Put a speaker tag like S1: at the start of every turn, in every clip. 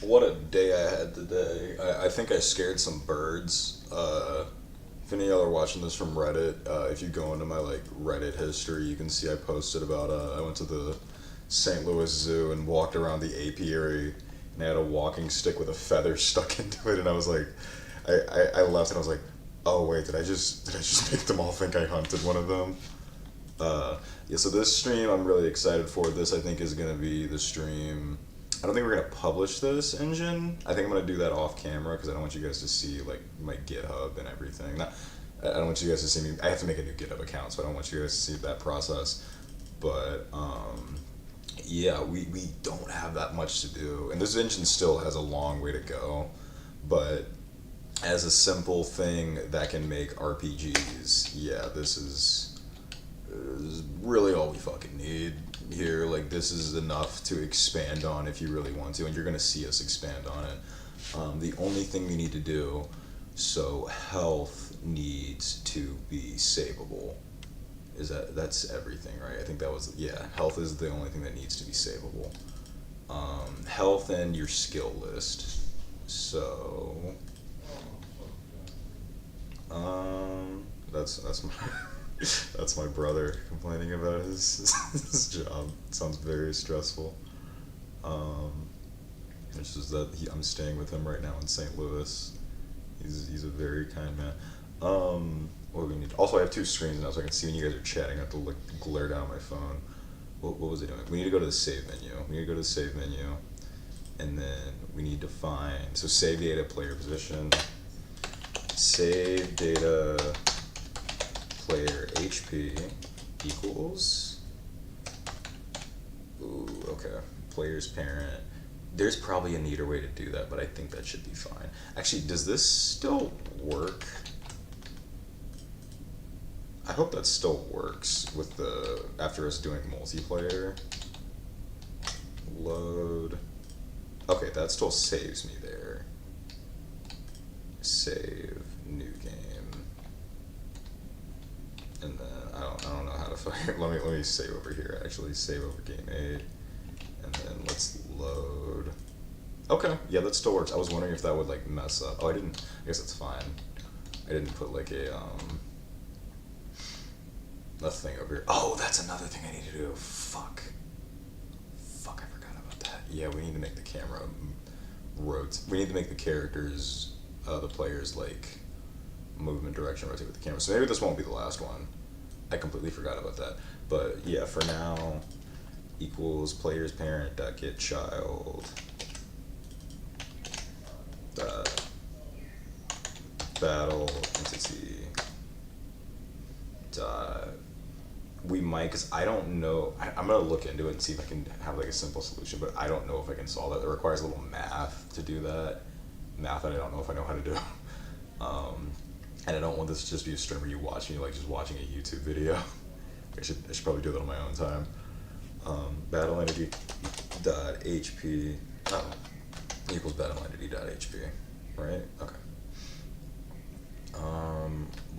S1: What a day I had today. I think I scared some birds. If any of y'all are watching this from Reddit, if you go into my like Reddit history, you can see I posted about I went to the St. Louis Zoo and walked around the apiary, and I had a walking stick with a feather stuck into it, and I was like, I left and I was like, oh wait, did I just make them all think I hunted one of them? Yeah, so this stream I'm really excited for. This I think is gonna be the stream. I don't think we're gonna publish this engine. I think I'm gonna do that off camera because I don't want you guys to see like my GitHub and everything. Not, I don't want you guys to see me. I have to make a new GitHub account, so I don't want you guys to see that process. But yeah, we don't have that much to do, and this engine still has a long way to go. But as a simple thing that can make RPGs, yeah, this is really all we fucking need here. Like, this is enough to expand on if you really want to, and you're gonna see us expand on it. The only thing we need to do, so health needs to be savable. That's everything, right? I think that was, yeah, health is the only thing that needs to be savable. Health and your skill list. So, that's my that's my brother complaining about his job. It sounds very stressful. Um, it's just that I'm staying with him right now in St. Louis. He's a very kind man. What do we need? Also, I have two screens now, so I can see when you guys are chatting. I have to look, glare down at my phone. What was I doing? We need to go to the save menu. We need to go to the save menu, and then we need to find, so save data, player position, save data, player HP equals, ooh, okay, player's parent. There's probably a neater way to do that, but I think that should be fine. Actually, does this still work? I hope that still works with the, after us doing multiplayer. Load. Okay, that still saves me there. Save, new game. And then, I don't know how to find, let me save over here, actually, save over game 8. And then let's load. Okay, yeah, that still works. I was wondering if that would like mess up. Oh, I didn't, I guess it's fine. I didn't put like a thing over here. Oh, that's another thing I need to do. Fuck, I forgot about that. Yeah, we need to make the camera we need to make the characters, the players, like, movement direction rotate with the camera. So maybe this won't be the last one. I completely forgot about that. But yeah, for now, equals player's parent dot get child dot battle entity dot, we might, because I don't know, I'm gonna look into it and see if I can have like a simple solution, but I don't know if I can solve that. It requires a little math to do that. Math that I don't know if I know how to do. And I don't want this to just be a stream where you watch me like just watching a YouTube video. I should probably do that on my own time. Battle entity dot HP, oh, equals battle entity dot HP, right? Okay.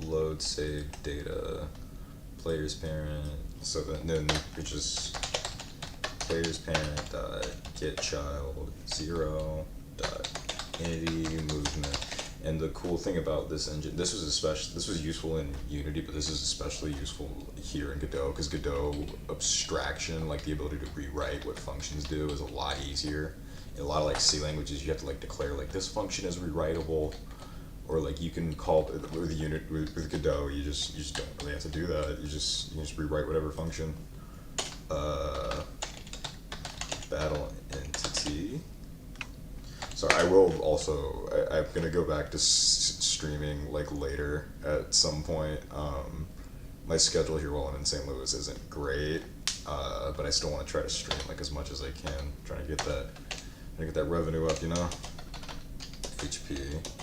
S1: Load save data, player's parent. So then it's just player's parent dot get child 0 dot entity movement. And the cool thing about this engine, this was useful in Unity, but this is especially useful here in Godot, because Godot abstraction, like the ability to rewrite what functions do, is a lot easier. In a lot of like C languages, you have to like declare like this function is rewritable, or like you can call with Godot, you just don't really have to do that. You just rewrite whatever function. Battle entity. Sorry, I will also, I'm gonna go back to streaming like later at some point. My schedule here while I'm in St. Louis isn't great, but I still want to try to stream like as much as I can, trying to get that revenue up, you know. HP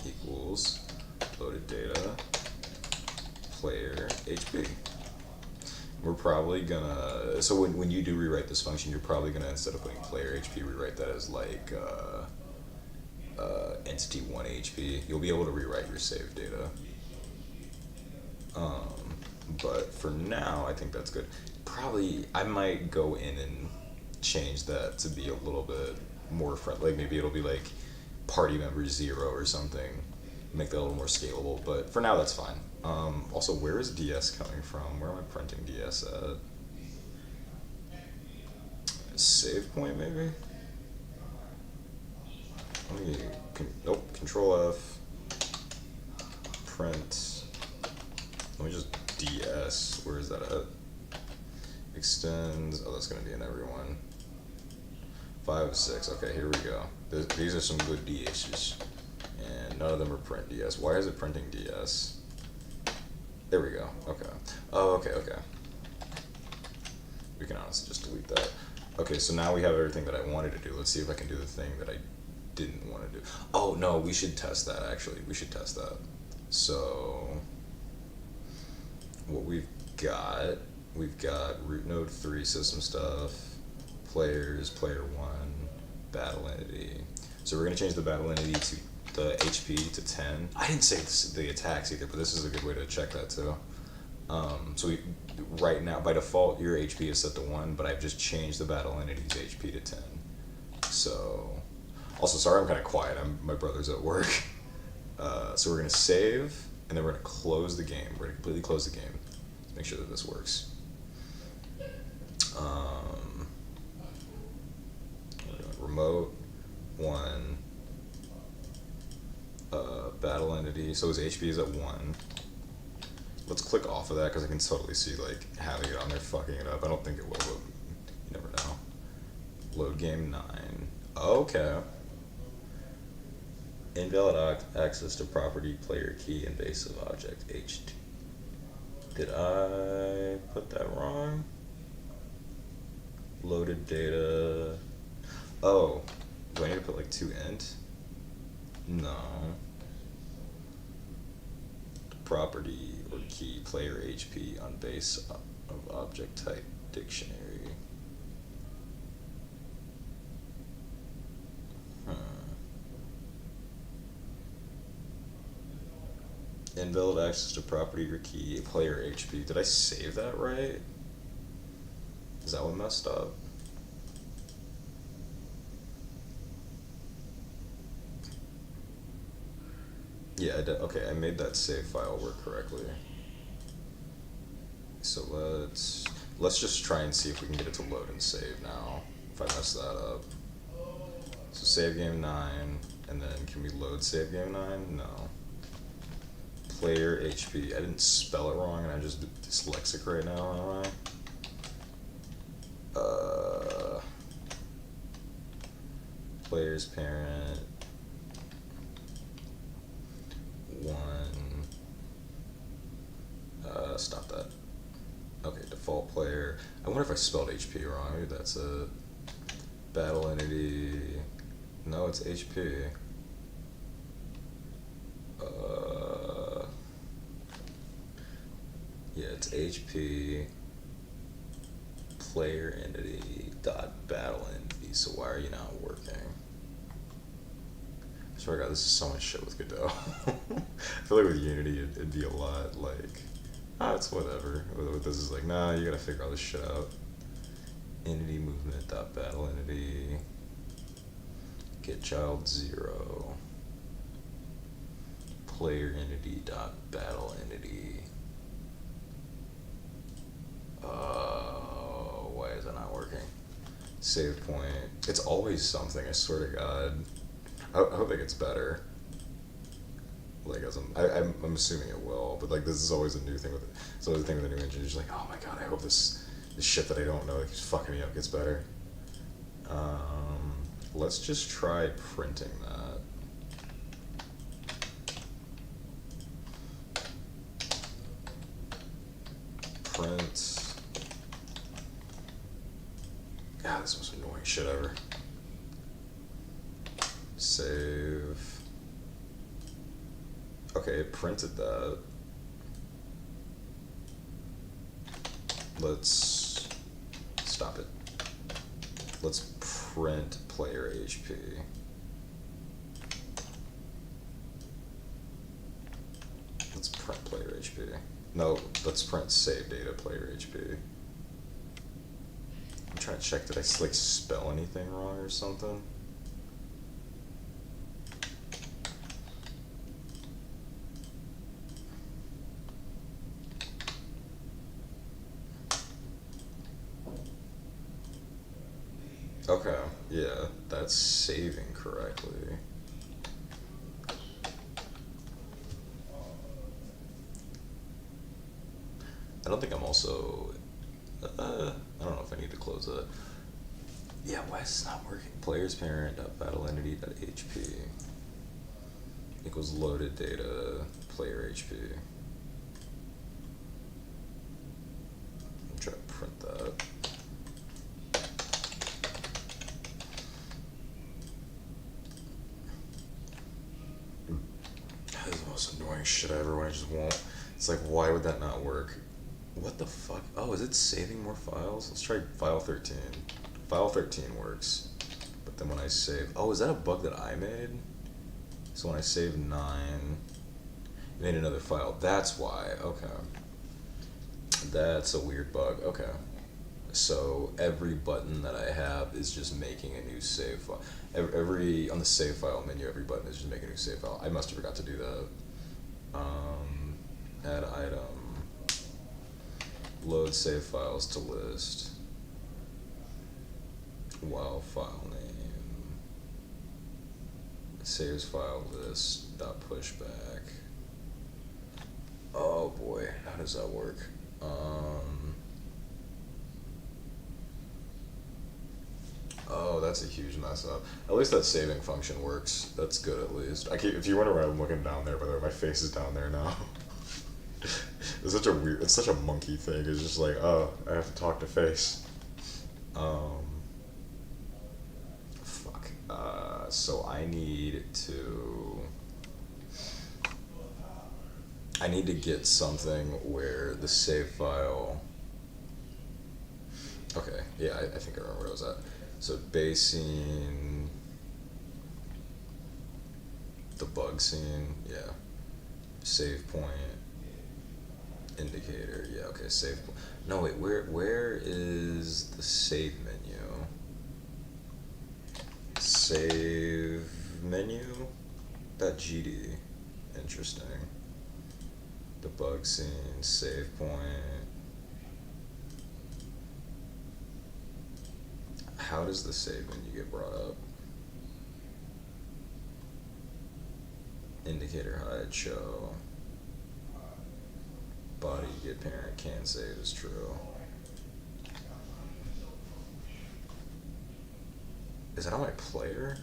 S1: equals loaded data player HP. We're probably gonna, so when you do rewrite this function, you're probably gonna, instead of putting player HP, rewrite that as like entity 1 HP. You'll be able to rewrite your save data. But for now, I think that's good. Probably, I might go in and change that to be a little bit more friendly. Like maybe it'll be like party member 0 or something. Make that a little more scalable. But for now, that's fine. Also, where is DS coming from? Where am I printing DS at? Save point maybe? Let me, nope, Control F, print, let me just DS, where is that at? Extends, oh that's gonna be in everyone. 5 of 6, okay, here we go. These are some good DS's, and none of them are print DS. Why is it printing DS? There we go, okay. Oh, okay. We can honestly just delete that. Okay, so now we have everything that I wanted to do. Let's see if I can do the thing that I didn't want to do. Oh no, we should test that actually. We should test that. So what we've got root node 3 system stuff, players, player 1, battle entity. So we're gonna change the battle entity to the HP to 10. I didn't say the attacks either, but this is a good way to check that too. So right now, by default, your HP is set to 1, but I've just changed the battle entity's HP to 10. So, also, sorry I'm kind of quiet, my brother's at work. So we're going to save, and then we're going to close the game. We're going to completely close the game. Let's make sure that this works. We're doing remote, 1, battle entity, so his HP is at 1. Let's click off of that because I can totally see like having it on there fucking it up. I don't think it will, but you never know. Load game 9. Okay. Invalid access to property, player key, invasive object H2. Did I put that wrong? Loaded data. Oh, do I need to put like 2 int? No. Property or key player HP on base of object type dictionary. Invalid access to property or key player HP. Did I save that right? Is that what messed up? Yeah, I did. Okay, I made that save file work correctly. So let's just try and see if we can get it to load and save now. If I mess that up. So save game 9, and then can we load save game 9? No. Player HP. I didn't spell it wrong, and I'm just dyslexic right now, am I? Player's parent. 1. Stop that. Okay, default player. I wonder if I spelled HP wrong. Maybe that's a battle entity. No, it's HP. Yeah, it's HP player entity dot battle entity. So why are you not working? I swear to God, this is so much shit with Godot. I feel like with Unity, it'd be a lot like, it's whatever. With this is like, nah, you gotta figure all this shit out. Entity movement dot battle entity. Get child 0. Player entity dot battle entity. Why is it not working? Save point. It's always something, I swear to God. I hope it gets better. Like as I'm assuming it will, but like this is always a new thing with it. It's always a thing with a new engine. You're just like, oh my God, I hope this shit that I don't know that keeps fucking me up gets better. Let's just try printing that. Print. God, this is the most annoying shit ever. Save. Okay, it printed that. Let's stop it. Let's print player HP. Let's print player HP. No, let's print save data player HP. I'm trying to check, did I like spell anything wrong or something? Okay, yeah, that's saving correctly. I don't think I'm also. I don't know if I need to close that. Yeah, why is this not working? Player's parent battle entity HP equals loaded data player HP. I'm trying to print that. That is the most annoying shit I ever want. I just won't. It's like, why would that not work? What the fuck? Oh, is it saving more files? Let's try file 13. File 13 works. But then when I save... Oh, is that a bug that I made? So when I save 9... It made another file. That's why. Okay. That's a weird bug. Okay. So every button that I have is just making a new save file. Every on the save file menu, every button is just making a new save file. I must have forgot to do that. Add item. Load save files to list. While file name. Saves file list. Dot pushback. Oh boy, how does that work? Oh, that's a huge mess up. At least that saving function works. That's good at least. If you wonder why I'm looking down there, by the way, my face is down there now. It's such a monkey thing. It's just like, oh, I have to talk to face. Fuck. So I need to get something where the save file. Okay, yeah, I think I remember where I was at. So base scene, the bug scene, yeah. Save point, indicator, yeah, okay, save point. No, wait, where is the save menu? Save menu? .gd, interesting. The bug scene, save point. How does the save menu get brought up? Indicator hide show. Body get parent can save is true. Is that on my player?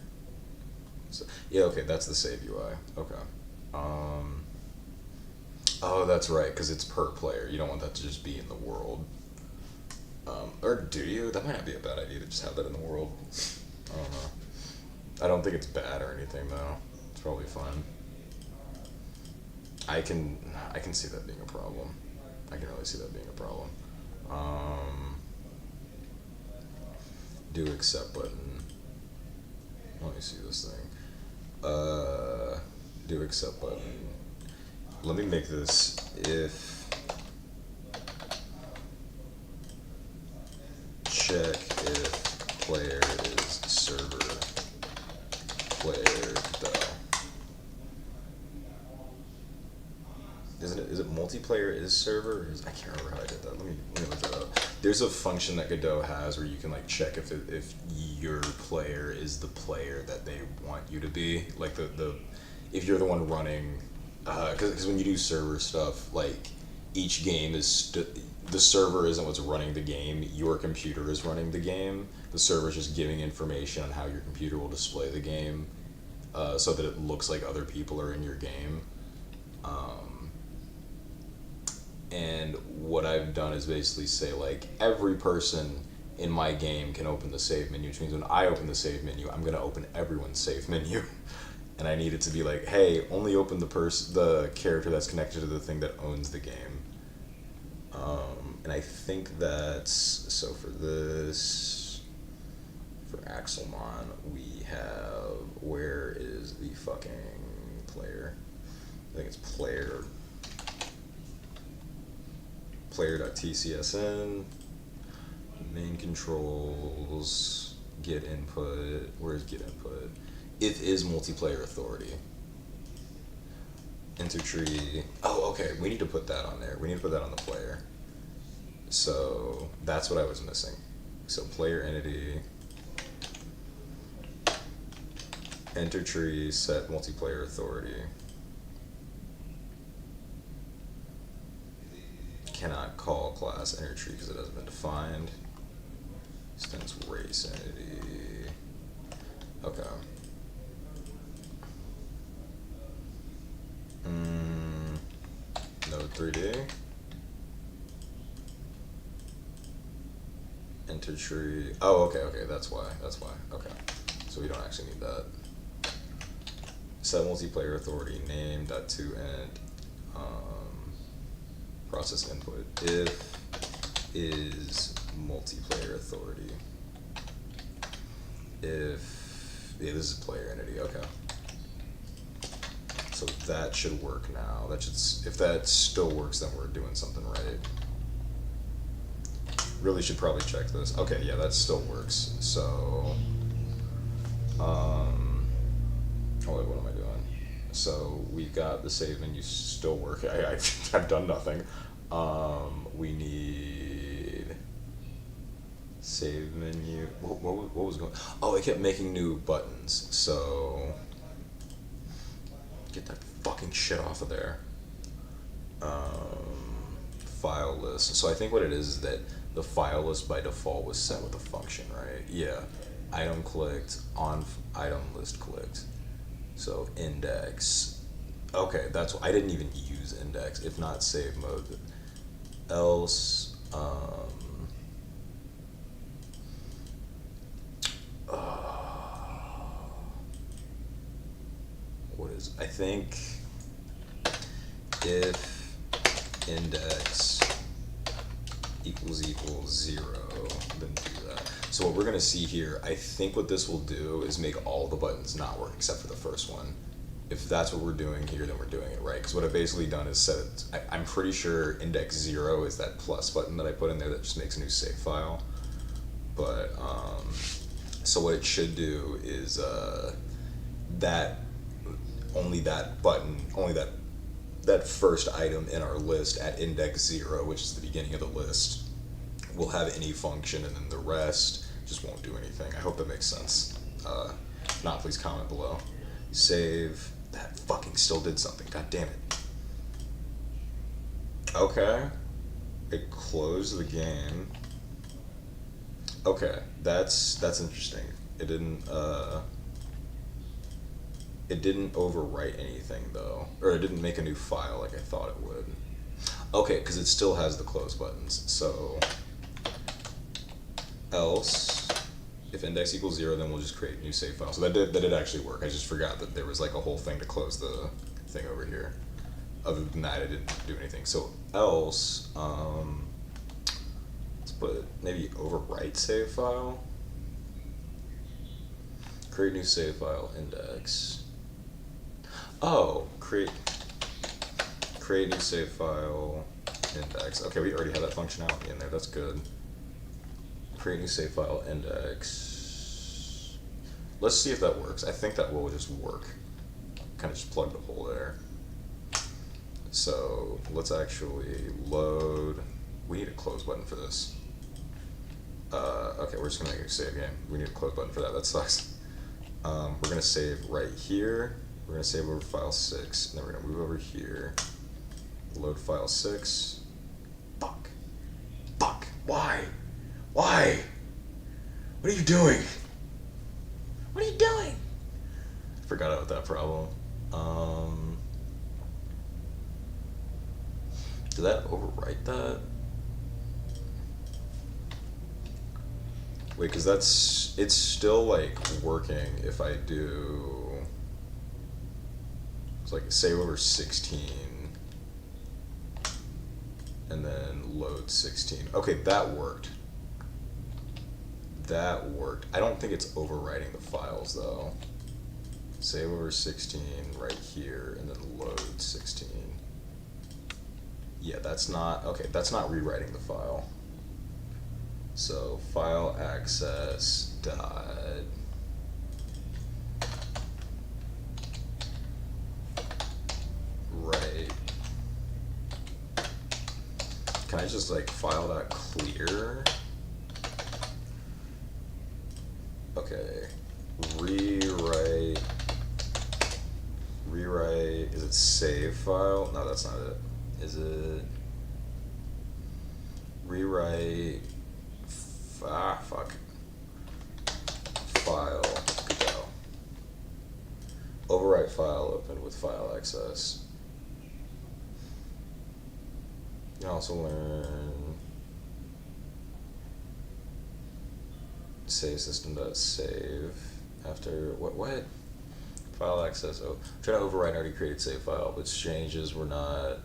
S1: So, yeah, okay, that's the save UI. Okay. Oh, that's right, because it's per player. You don't want that to just be in the world. Or do you? That might not be a bad idea to just have that in the world. I don't know. I don't think it's bad or anything though. It's probably fine. I can see that being a problem. I can really see that being a problem. Do accept button. Let me see this thing. Do accept button. Let me make this if check if player is server player though. Is it multiplayer is server? I can't remember how I did that. Let me look that up. There's a function that Godot has where you can like check if your player is the player that they want you to be. Like the if you're the one running, because when you do server stuff, like each game is the server isn't what's running the game. Your computer is running the game. The server is just giving information on how your computer will display the game, so that it looks like other people are in your game. And what I've done is basically say like every person in my game can open the save menu, which means when I open the save menu, I'm gonna open everyone's save menu. And I need it to be like, hey, only open the character that's connected to the thing that owns the game. And I think that's so for this. For Axelmon, we have where is the fucking player? I think it's player.tcsn, main controls, get input, where's get input? If is multiplayer authority. Enter tree, oh okay, we need to put that on there. We need to put that on the player. So that's what I was missing. So player entity, enter tree, set multiplayer authority. Cannot call class enter tree because it hasn't been defined. Extends race entity. Okay. Node 3D. Enter tree. Oh, okay, that's why. Okay. So we don't actually need that. Set multiplayer authority name dot to end process input if is multiplayer authority. If this is player entity, okay. So that should work now. That should, if that still works, then we're doing something right. Really should probably check this. Okay, yeah, that still works. So, what am I doing? So we've got the save menu still working. I've done nothing. We need save menu. What was going? Oh, it kept making new buttons. So get that fucking shit off of there. File list. So I think what it is that the file list by default was set with a function, right? Yeah. Item clicked, on item list clicked. So index. Okay, that's what I didn't even use index, if not save mode. Else, what is, I think if index equals 0, then do that. So what we're gonna see here, I think what this will do is make all the buttons not work except for the first one. If that's what we're doing here, then we're doing it right. Because what I've basically done is set it, I'm pretty sure index 0 is that plus button that I put in there that just makes a new save file. But, so what it should do is that, only that button, only that first item in our list at index 0, which is the beginning of the list, will have any function, and then the rest just won't do anything. I hope that makes sense. If not, please comment below. Save. That fucking still did something. God damn it. Okay. It closed the game. Okay, that's interesting. It didn't overwrite anything though, or it didn't make a new file like I thought it would. Okay, because it still has the close buttons. So else, if index equals 0, then we'll just create a new save file. So that did actually work. I just forgot that there was like a whole thing to close the thing over here. Other than that, it didn't do anything. So else, let's put maybe overwrite save file. Create new save file index. Oh, create new save file index. Okay, we already have that functionality in there. That's good. Create new save file index. Let's see if that works. I think that will just work. Kind of just plugged a hole there. So let's actually load. We need a close button for this. Okay, we're just gonna make a save game. We need a close button for that. That sucks. We're gonna save right here. We're gonna save over file 6, and then we're gonna move over here. Load file 6. Fuck. Fuck. Why? Why? What are you doing? What are you doing? Forgot about that problem. Did that overwrite that? Wait, because it's still like working if I do, it's like save over 16 and then load 16. Okay, that worked. That worked. I don't think it's overwriting the files though. Save over 16 right here and then load 16. Yeah, that's not, okay, that's not rewriting the file. So file access dot write. Can I just like file dot clear? Okay, rewrite save file. No, that's not it. Is it rewrite? Fuck. File. Go. Overwrite file open with file access. You can also learn save system.save after what? File access. Oh, try to overwrite an already created save file, but changes were not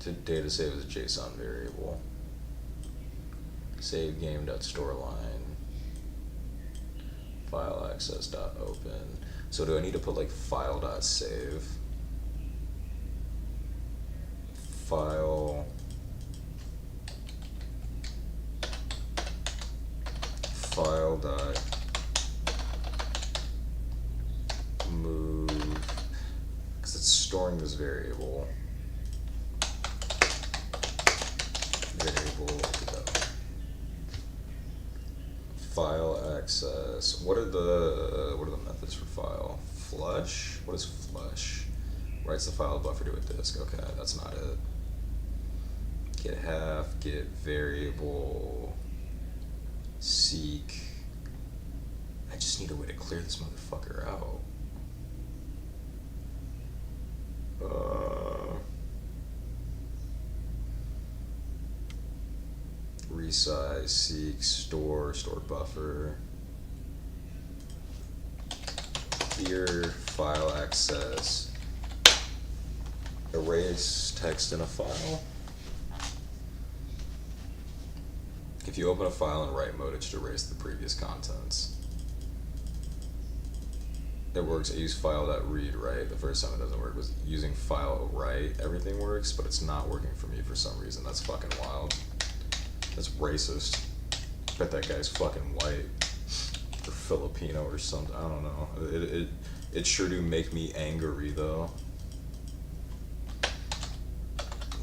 S1: to data save as a JSON variable. Save game.storeline. File access.open. So do I need to put like file.save? File dot move, because it's storing this variable file access. What are the methods for file? Flush? What is flush? Writes the file buffer to a disk. Okay, that's not it. Get half, get variable, seek. I just need a way to clear this motherfucker out. Resize, seek, store buffer. Here, file access. Erase text in a file. If you open a file in write mode, it should erase the previous contents. It works. I use file.read write. The first time it doesn't work was using file write. Everything works, but it's not working for me for some reason. That's fucking wild. That's racist. I bet that guy's fucking white or Filipino or something. I don't know. It sure do make me angry though.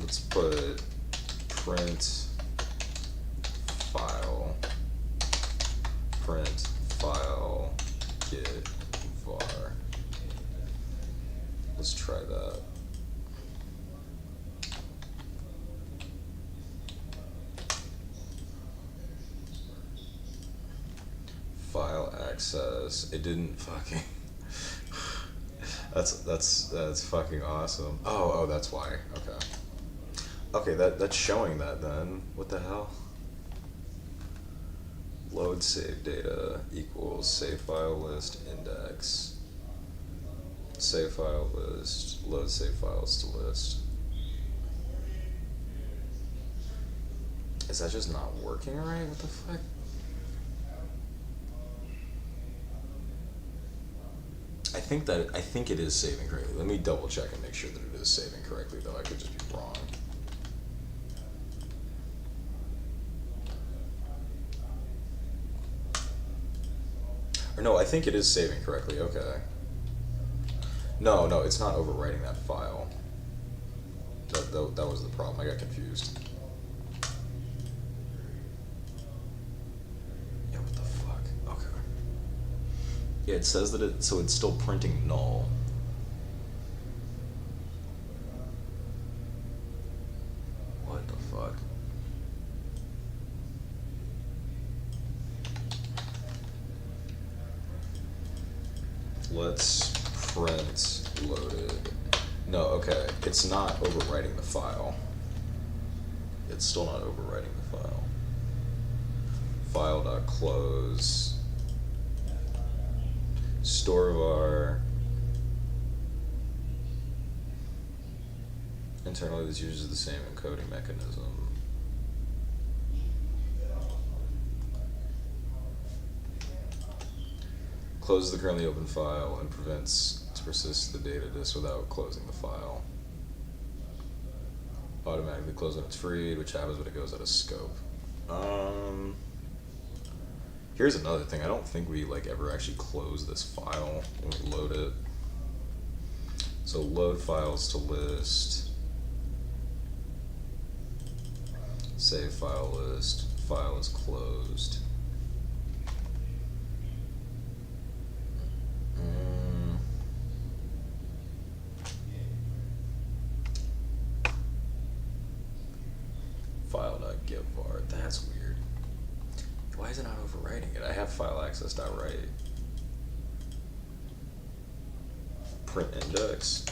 S1: Let's put print file get var. Let's try that. File access. It didn't fucking. That's fucking awesome. Oh, that's why. Okay, that's showing that then. What the hell? Load save data equals save file list index. Save file list, load save files to list. Is that just not working right? What the fuck? I think it is saving correctly. Let me double check and make sure that it is saving correctly though. I could just be wrong. Or no, I think it is saving correctly. Okay. No, it's not overwriting that file. That was the problem. I got confused. Yeah, what the fuck? Okay. Yeah, it says that so it's still printing null. What the fuck? Let's print loaded. No, okay. It's not overwriting the file. It's still not overwriting the file. File.close. Store var. Internally, this uses the same encoding mechanism. Closes the currently open file and prevents to persist the data disk without closing the file. Automatically close when it's freed, which happens when it goes out of scope. Here's another thing. I don't think we ever actually close this file when we load it. So load files to list. Save file list. File is closed. is it not overwriting it? I have file access.write. Print index.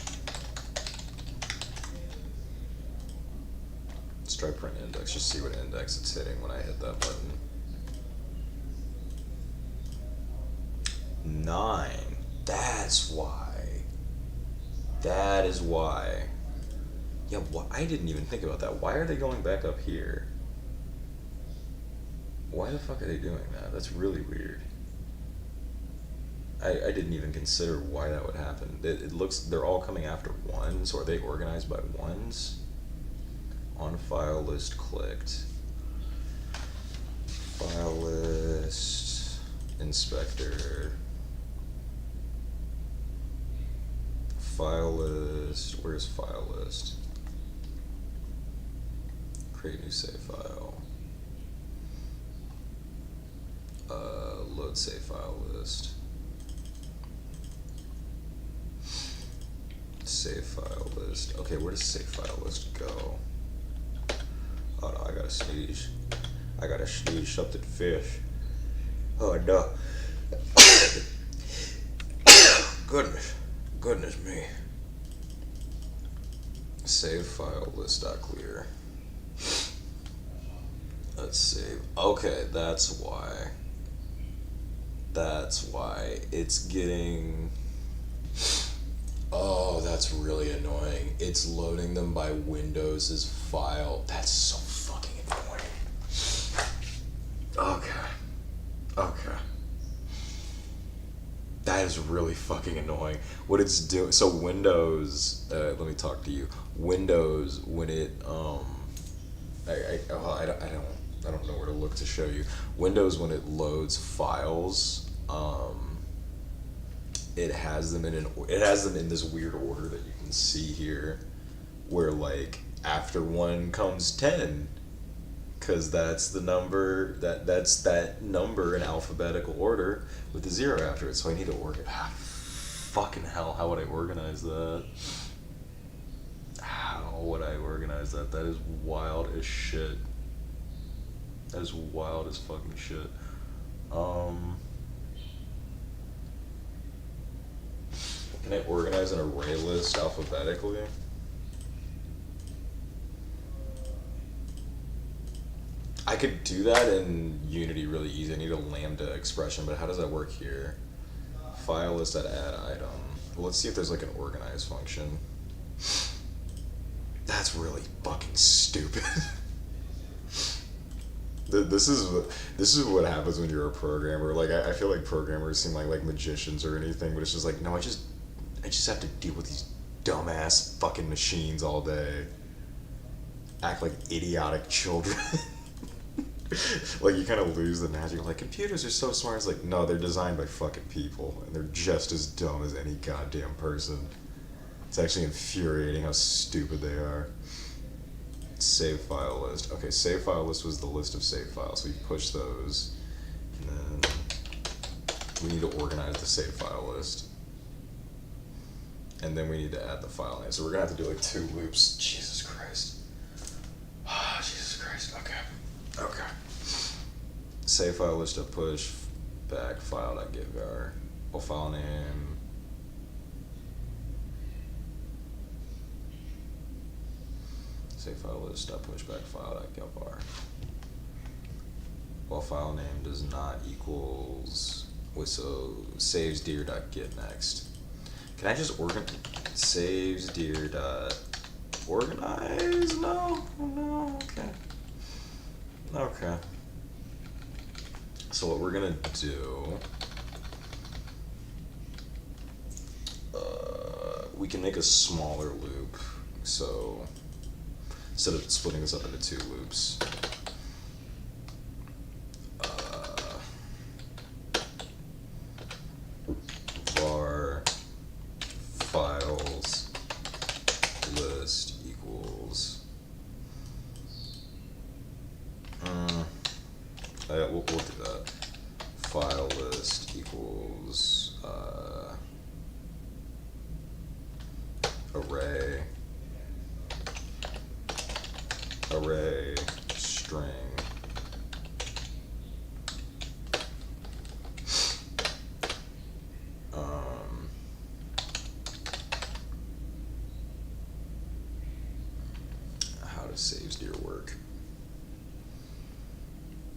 S1: Let's try print index, just see what index it's hitting when I hit that button. 9. That's why. That is why. Yeah, I didn't even think about that. Why are they going back up here? Why the fuck are they doing that? That's really weird. I didn't even consider why that would happen. It looks, they're all coming after ones, or are they organized by ones? On file list clicked. File list, inspector. File list, where's file list? Create new save file. Load save file list. Save file list. Okay, where does save file list go? Oh no, I gotta sneeze. I gotta sneeze something fish. Oh no. Goodness me. Save file list dot clear. Let's save. Okay, that's why. That's why it's getting. Oh, that's really annoying. It's loading them by Windows' file. That's so fucking annoying. Okay. That is really fucking annoying. What it's doing. So Windows. Let me talk to you. Windows, when it I don't know where to look to show you. Windows, when it loads files, it has them in this weird order that you can see here, where like after 1 comes 10, because that's the number that's that number in alphabetical order with the 0 after it. So I need to fucking hell, how would I organize that? How would I organize that? That is wild as shit. That is wild as fucking shit. Can I organize an array list alphabetically? I could do that in Unity really easy. I need a lambda expression, but how does that work here? File list at add item. Well, let's see if there's like an organize function. That's really fucking stupid. This is what happens when you're a programmer. Like I feel like programmers seem like magicians or anything, but it's just like, no, I just have to deal with these dumbass fucking machines all day. Act like idiotic children. Like you kind of lose the magic. Like computers are so smart. It's like, no, they're designed by fucking people, and they're just as dumb as any goddamn person. It's actually infuriating how stupid they are. Save file list. Okay, save file list was the list of save files. So we push those, and then we need to organize the save file list, and then we need to add the file name. So we're gonna have to do like 2 loops. Jesus Christ. Jesus Christ. Okay. Save file list to push back file.getvar. Oh, file name. Save file list push back file.getvar. Well, file name does not equals. So saves dir.get next. Can I just saves dir.organize? No. Okay. So what we're gonna do, we can make a smaller loop. So instead of splitting this up into 2 loops, var files list equals. We'll do that. File list equals array string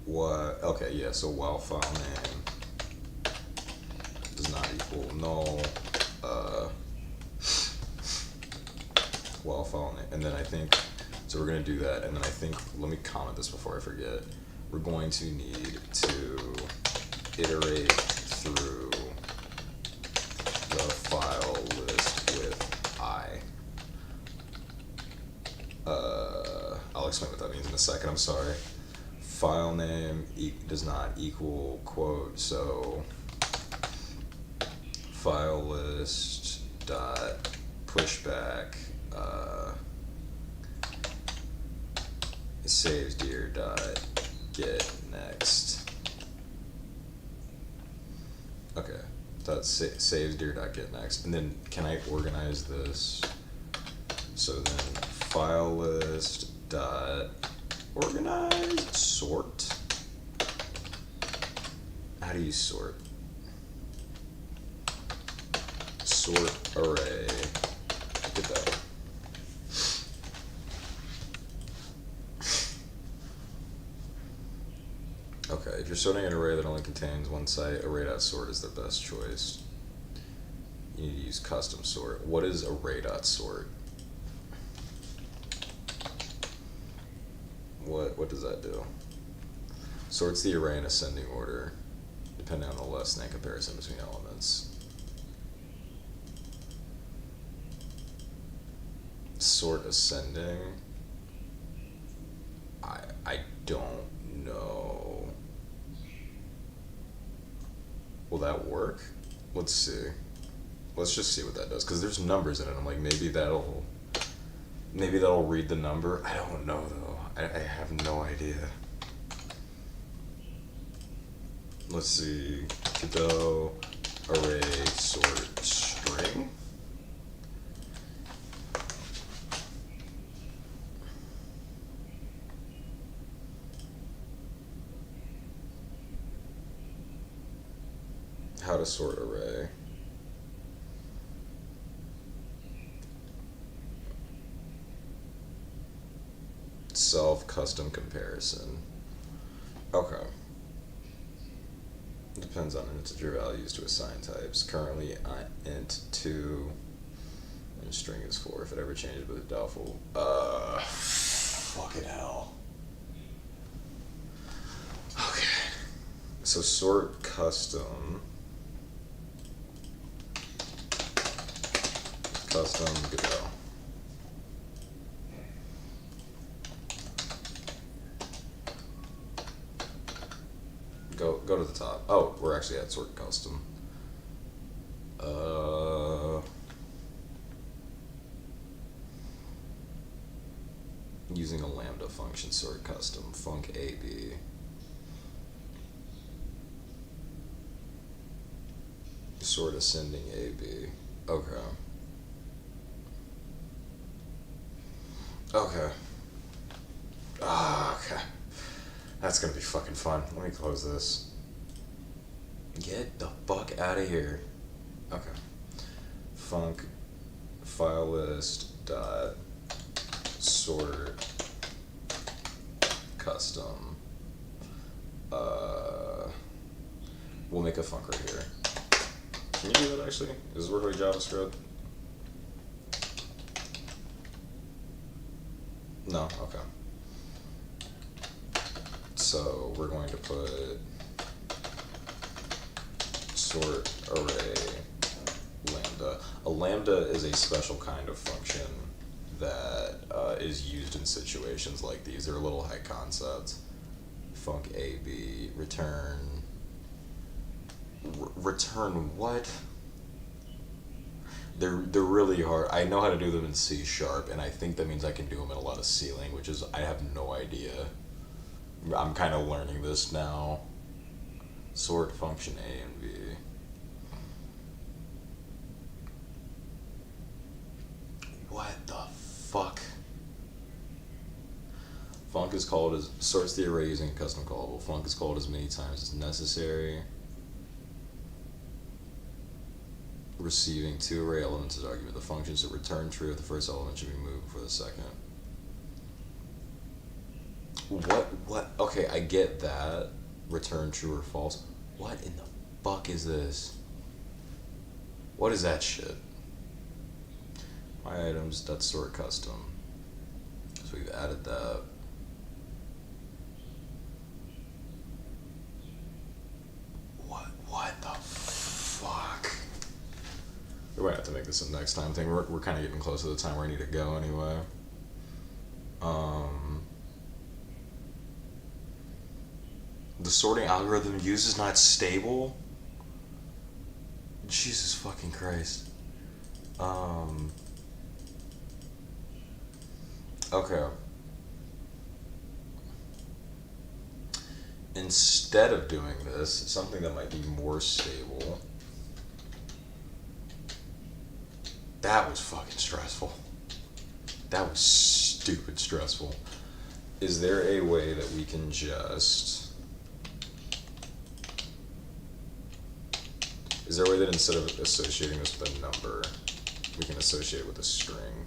S1: what? Okay, yeah. So while file name does not equal null, while file name, and then I think so. We're gonna do that, and then I think let me comment this before I forget. We're going to need to iterate through the file list with I. I'll explain what that means in a second. I'm sorry. File name does not equal quote, so file list dot pushback saves dir dot get next. Okay, that saves dir dot get next, and then can I organize this? So then file list dot organize sort. How do you sort? Sort array. Get that. Okay, if you're sorting an array that only contains one site, array.sort is the best choice. You need to use custom sort. What is array.sort? What does that do? Sorts the array in ascending order, depending on the less than comparison between elements. Sort ascending? I don't know. Will that work? Let's see. Let's just see what that does, because there's numbers in it. I'm like, maybe that'll read the number. I don't know though. I have no idea. Let's see. Godot array sort string. How to sort array. Self custom comparison. Okay. Depends on integer values to assign types. Currently int 2 and string is 4. If it ever changes with a doubtful fucking hell. Okay. So sort custom Godot. Go to the top. Oh, we're actually at sort custom. Using a lambda function, sort custom func AB. Sort ascending AB. Okay. Okay. Okay. That's gonna be fucking fun. Let me close this. Get the fuck out of here. Okay. Func file list dot sort custom. We'll make a func right here. Can you do that actually? Does it work like JavaScript? No? Okay. So we're going to put sort array lambda. A lambda is a special kind of function that is used in situations like these. They're a little high concept. Func AB return. Return what? They're really hard. I know how to do them in C#, and I think that means I can do them in a lot of C languages. I have no idea. I'm kind of learning this now. Sort function A and B. What the fuck? Func is called as sorts the array using a custom callable. Func is called as many times as necessary. Receiving 2 array elements as argument. The function should return true if the first element should be moved before the second. What? Okay, I get that. Return true or false. What in the fuck is this? What is that shit? My items, that's sort custom. So we've added that. What the fuck? We might have to make this a next time thing. We're kind of getting close to the time where I need to go anyway. The sorting algorithm used is not stable? Jesus fucking Christ. Okay. Instead of doing this, something that might be more stable. That was fucking stressful. That was stupid stressful. Is there a way that we can just... Is there a way that instead of associating this with a number, we can associate it with a string?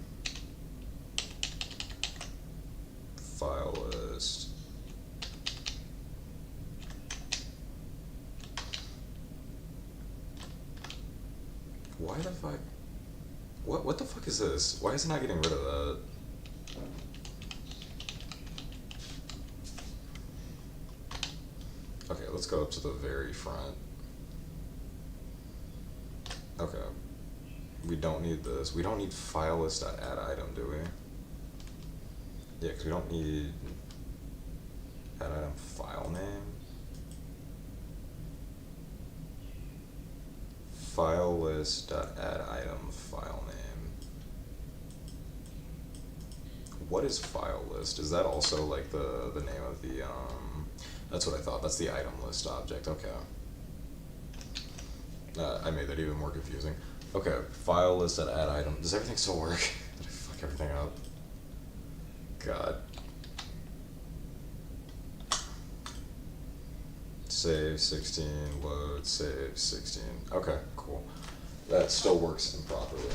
S1: File list. Why the fuck? What the fuck is this? Why is it not getting rid of that? Okay, let's go up to the very front. Okay. We don't need this. We don't need file list.add item, do we? Yeah, because we don't need add item file name. File list.add item file name. What is file list? Is that also like the name of the that's what I thought. That's the item list object. Okay. I made that even more confusing. Okay, file list.add item. Does everything still work? Did I fuck everything up? God. Save 16, load, save 16. Okay, cool. That still works improperly.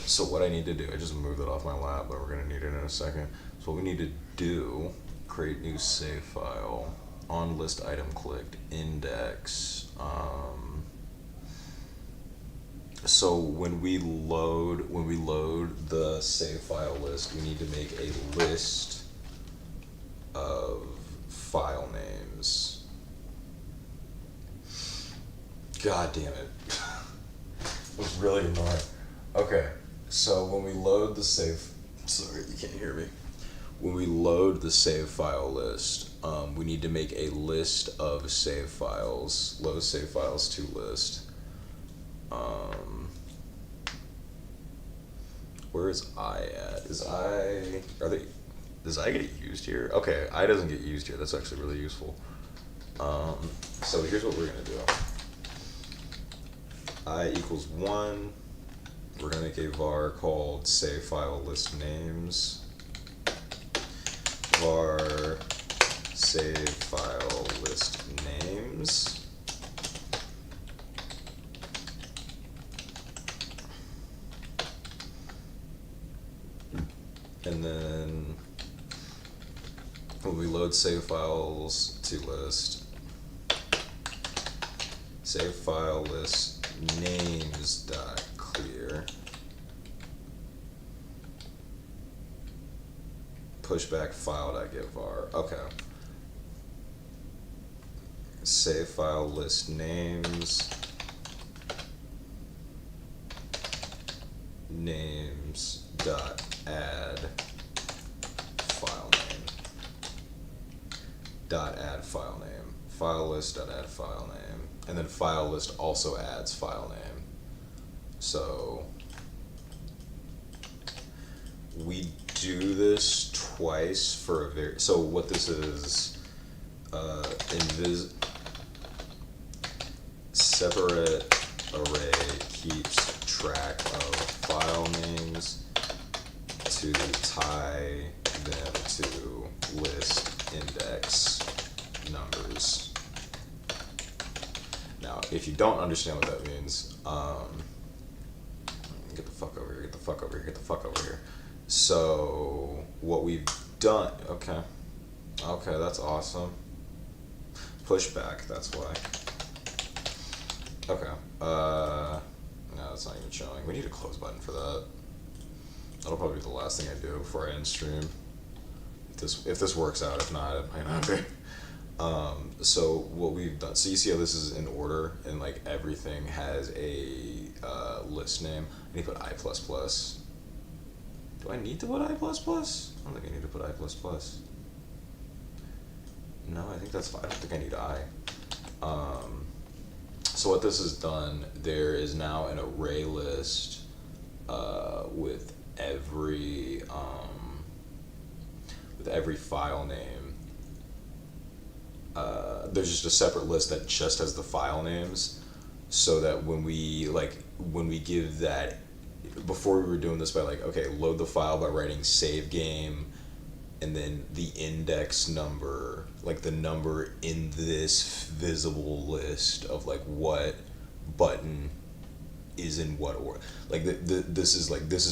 S1: So what I need to do, I just moved it off my lap, but we're gonna need it in a second. So what we need to do, create new save file, on list item clicked, index. So when we load the save file list, we need to make a list of file names. God damn it. It was really annoying. Okay, so when we load the save, sorry, you can't hear me. When we load the save file list, we need to make a list of save files, load save files to list. Where is I at? Does I get used here? Okay, I doesn't get used here. That's actually really useful. So here's what we're gonna do. I equals 1. We're gonna make a var called save file list names. Var save file list names. And then when we load save files to list, save file list names dot clear, pushback file dot get var. Okay. Save file list names dot add file name dot add file name, file list dot add file name, and then file list also adds file name. So we do this twice for a very, so what this is, separate array keeps track of file names to tie them to list index numbers. Now, if you don't understand what that means, get the fuck over here, get the fuck over here, get the fuck over here. So what we've done, okay. Okay, that's awesome. Pushback, that's why. Okay. No, that's not even showing. We need a close button for that. That'll probably be the last thing I do before I end stream. If this works out, if not, it might not be. So what we've done, so you see how this is in order, and like everything has a list name. I need to put I plus plus. Do I need to put I plus plus? I don't think I need to put I plus plus. No, I think that's fine. I don't think I need I. So what this has done, there is now an array list with every file name. There's just a separate list that just has the file names, so that when we give that, before we were doing this by like, okay, load the file by writing save game, and then the index number, like the number in this visible list of like what button is in what order. Like this is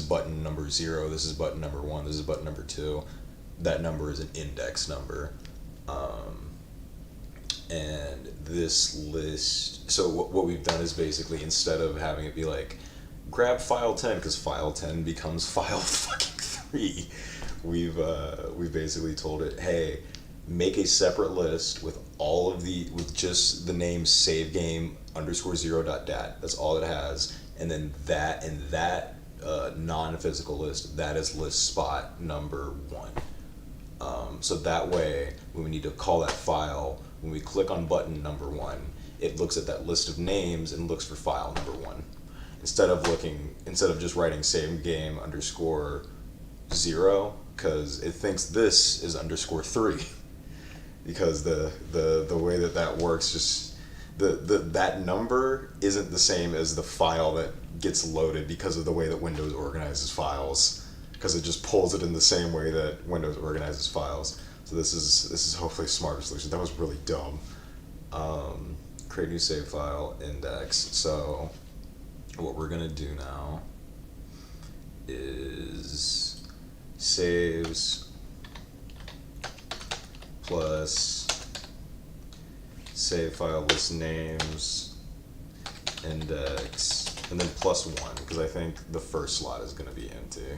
S1: button number 0, this is button number 1, this is button number 2. That number is an index number. And this list, so what we've done is basically, instead of having it be like, grab file 10, because file 10 becomes file fucking 3, we've basically told it, hey, make a separate list with with just the name save game _0.dat. That's all it has. And then that non-physical list, that is list spot number 1. So that way, when we need to call that file, when we click on button number 1, it looks at that list of names and looks for file number 1. Instead of just writing save game _0, because it thinks this is _3. Because the way that works, just that number isn't the same as the file that gets loaded, because of the way that Windows organizes files. Because it just pulls it in the same way that Windows organizes files. So this is hopefully a smarter solution. That was really dumb. Create new save file index. So what we're gonna do now is saves plus save file list names index, and then +1, because I think the first slot is gonna be empty.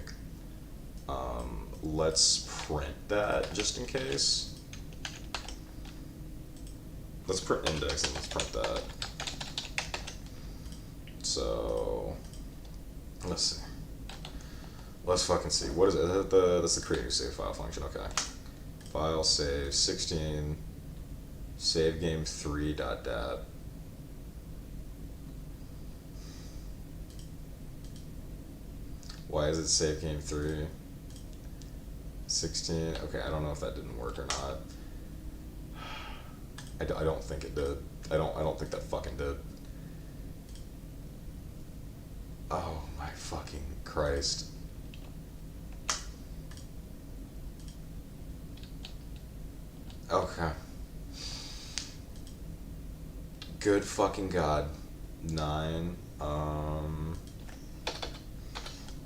S1: Let's print that just in case. Let's print index and let's print that. So let's see. Let's fucking see. What is it? That's the create new save file function. Okay. File save 16 save game 3.dat. Why is it save game 3? 16. Okay, I don't know if that didn't work or not. I don't think it did. I don't think that fucking did. Oh my fucking Christ. Okay. Good fucking God. 9.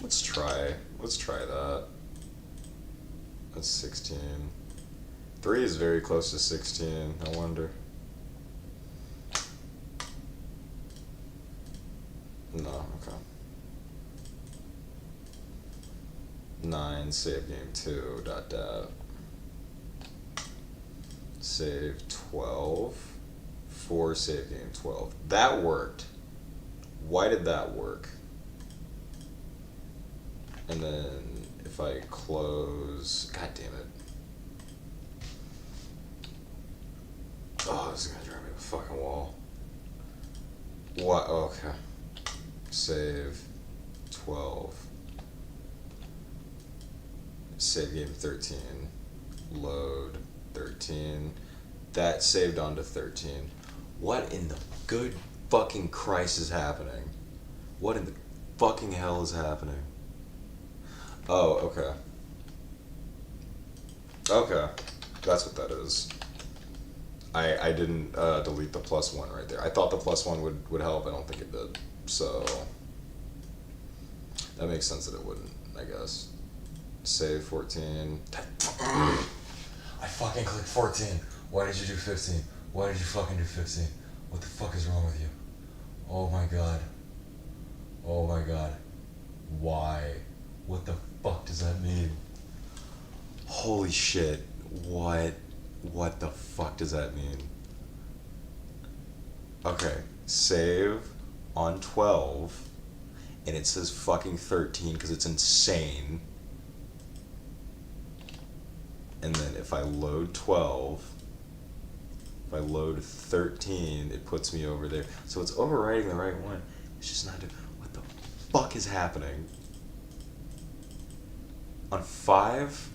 S1: Let's try that. That's 16. 3 is very close to 16, no wonder. No, okay. 9 save game 2.dat. Save 12. 4 save game 12. That worked. Why did that work? And then if I close, god damn it. Oh, this is gonna drive me to the fucking wall. What? Okay. Save 12. Save game 13. Load 13. That saved onto 13. What in the good fucking Christ is happening? What in the fucking hell is happening? Oh, okay. Okay. That's what that is. I didn't delete the +1 right there. I thought the +1 would help. I don't think it did. So that makes sense that it wouldn't, I guess. Save 14. I fucking clicked 14. Why did you do 15? Why did you fucking do 15? What the fuck is wrong with you? Oh my god. Oh my god. Why? What the fuck does that mean? Holy shit. What the fuck does that mean? Okay, save on 12, and it says fucking 13 because it's insane. And then if I load 12, if I load 13, it puts me over there. So it's overwriting the right one. It's just not doing. What the fuck is happening? On 5,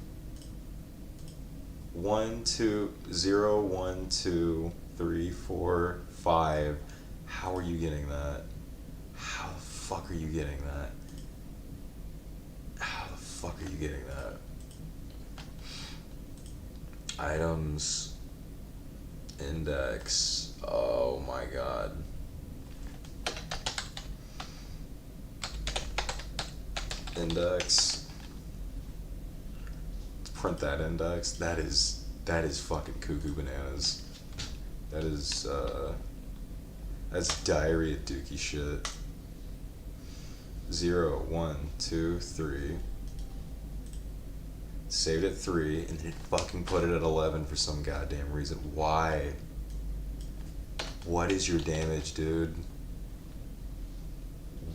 S1: 1, 2, 0, 1, 2, 3, 4, 5. How are you getting that? How the fuck are you getting that? How the fuck are you getting that? Items, index, oh my god. Index, let's print that index. That is fucking cuckoo bananas. That is, that's diarrhea dookie shit. 0, 1, 2, 3. Saved at 3, and then it fucking put it at 11 for some goddamn reason. Why? What is your damage, dude?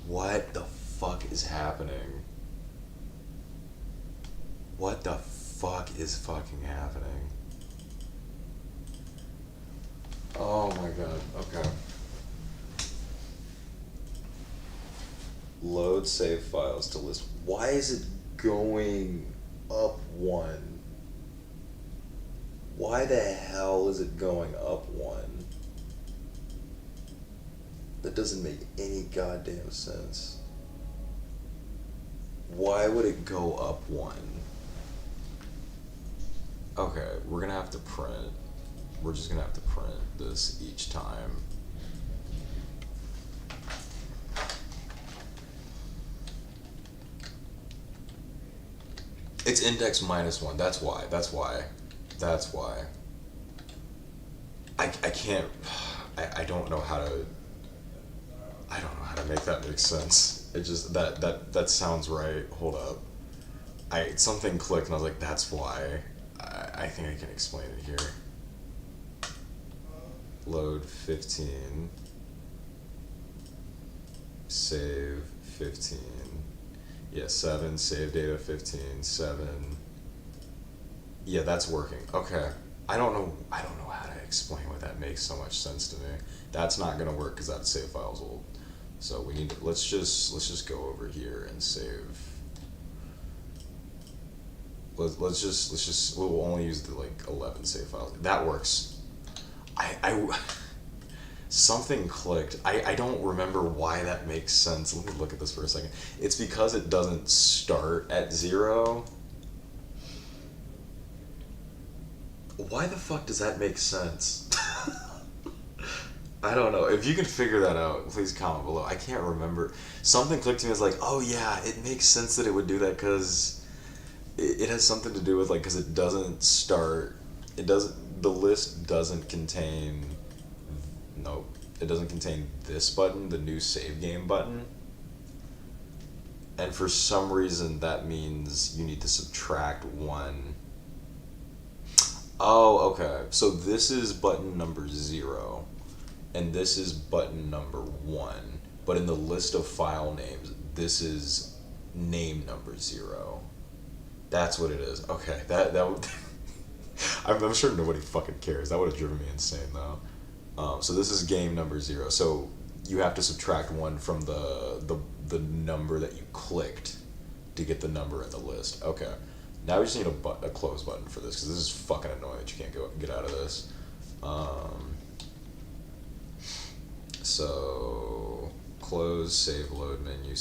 S1: What the fuck is happening? What the fuck is fucking happening? Oh my god, okay. Load save files to list. Why is it going up 1? Why the hell is it going up 1? That doesn't make any goddamn sense. Why would it go up 1? Okay, we're gonna have to print. We're just gonna have to print this each time. It's index -1. That's why. I can't. I don't know how to. I don't know how to make that make sense. It just that sounds right. Hold up. Something clicked and I was like, that's why. I think I can explain it here. Load 15. Save 15. Yeah, 7, save data 15, 7. Yeah, that's working. Okay. I don't know how to explain why that makes so much sense to me. That's not gonna work because that save file's old. So we need to, let's just go over here and save. Let's just we'll only use the like 11 save files. That works. Something clicked. I don't remember why that makes sense. Let me look at this for a second. It's because it doesn't start at 0. Why the fuck does that make sense? I don't know. If you can figure that out, please comment below. I can't remember. Something clicked to me as like, oh yeah, it makes sense that it would do that because it has something to do with like, because it doesn't start, the list doesn't contain, nope, it doesn't contain this button, the new save game button. And for some reason that means you need to subtract 1. Oh, okay. So this is button number 0, and this is button number 1. But in the list of file names, this is name number 0. That's what it is. Okay, that would. I'm sure nobody fucking cares. That would have driven me insane though. So this is game number 0. So you have to subtract 1 from the number that you clicked to get the number in the list. Okay. Now we just need a close button for this because this is fucking annoying that you can't get out of this. So close, save load menu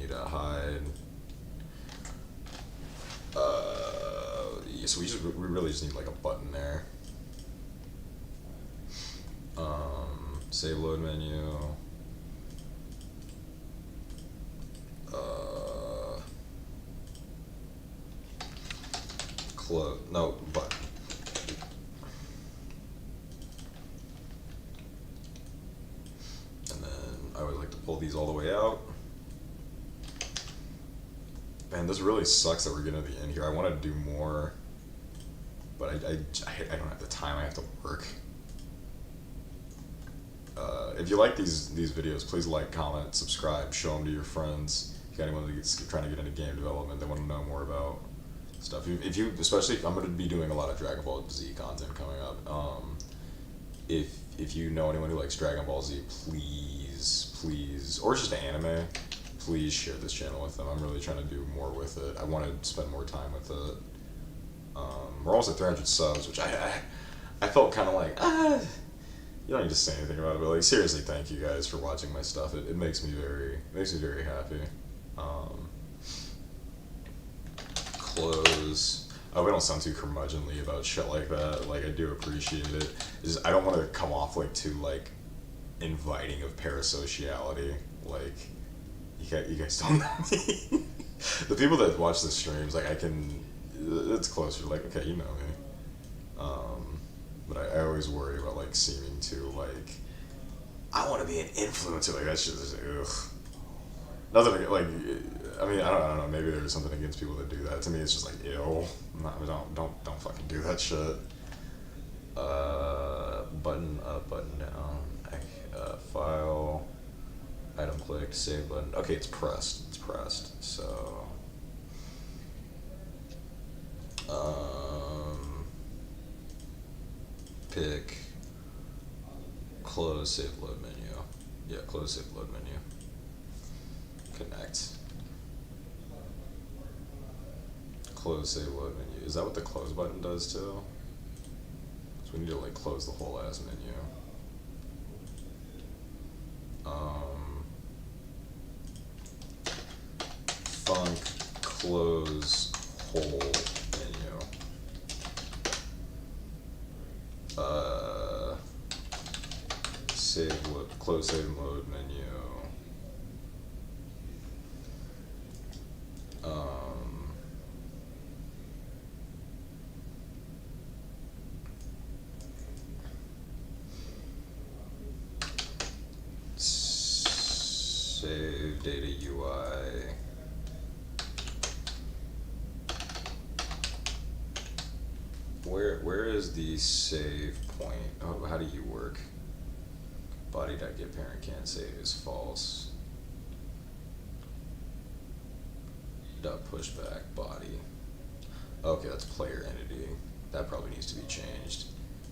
S1: to hide. Yeah, so we really just need like a button there. Save load menu. Close. No, button. Man, this really sucks that we're getting to the end here. I want to do more, but I don't have the time. I have to work. If you like these videos, please like, comment, subscribe, show them to your friends. If you got anyone that's trying to get into game development, they want to know more about stuff. If you, especially if I'm going to be doing a lot of Dragon Ball Z content coming up. If you know anyone who likes Dragon Ball Z, please, or just anime, please share this channel with them. I'm really trying to do more with it. I want to spend more time with it. We're almost at 300 subs, which I felt kind of like, you don't need to say anything about it, but like seriously, thank you guys for watching my stuff. It makes me very happy. Close. Oh, we don't sound too curmudgeonly about shit like that. Like, I do appreciate it. I don't want to come off like too like inviting of parasociality. Like, you guys don't know me. The people that watch the streams, like, it's closer. Like, okay, you know me. But I always worry about like seeming too like I want to be an influencer. Like, that shit is ugh. Nothing like. I mean, I don't know. Maybe there's something against people that do that. To me, it's just like ew. Don't fucking do that shit. Button up, button down. File. Item clicked. Save button. Okay, it's pressed. It's pressed. So. Pick. Close. Save load menu. Yeah, close. Save load menu. Connect. Close save load menu. Is that what the close button does too? So we need to like close the whole ass menu. Func close whole menu. Save load, close save load menu. Save data UI. Where is the save point? Oh, how do you work? Body.getParent can't save is false. Dot pushback body. Okay, that's player entity. That probably needs to be changed.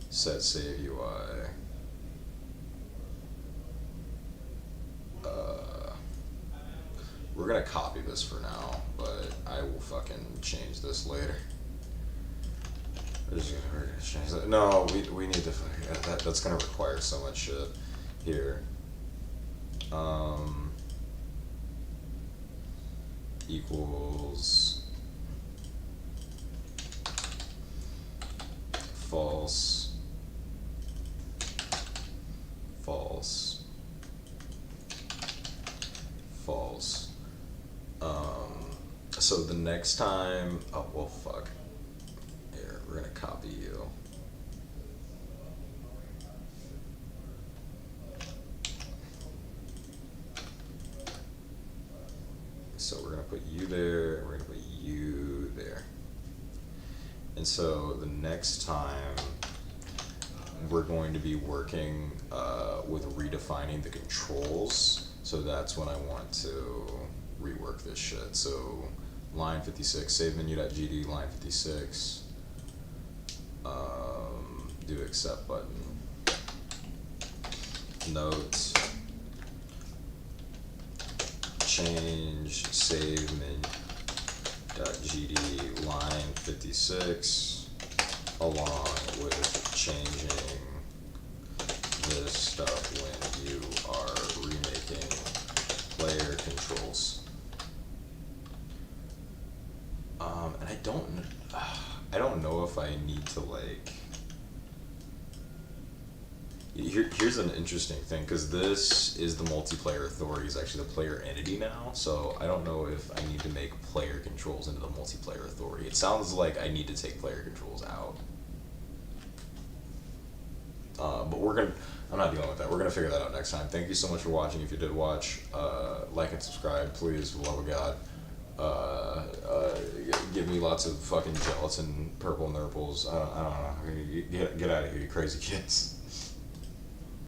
S1: Set save UI. We're gonna copy this for now, but I will fucking change this later. We're gonna change that. No, we need to. That's gonna require so much shit. Here. Equals false. False. False. So the next time, oh well, fuck. Here, we're gonna copy you. So we're gonna put you there, and we're gonna put you there. And so the next time, we're going to be working with redefining the controls. So that's when I want to rework this shit. So line 56, save menu.gd, line 56, do accept button, note, change save menu.gd line 56 along with changing this stuff when you are remaking player controls. And I don't know if I need to like. Here's an interesting thing, because this is the multiplayer authority, is actually the player entity now. So I don't know if I need to make player controls into the multiplayer authority. It sounds like I need to take player controls out. But I'm not dealing with that. We're gonna figure that out next time. Thank you so much for watching. If you did watch, like and subscribe, please, for the love of God. Give me lots of fucking gelatin purple nurples. I don't know. Get out of here, you crazy kids.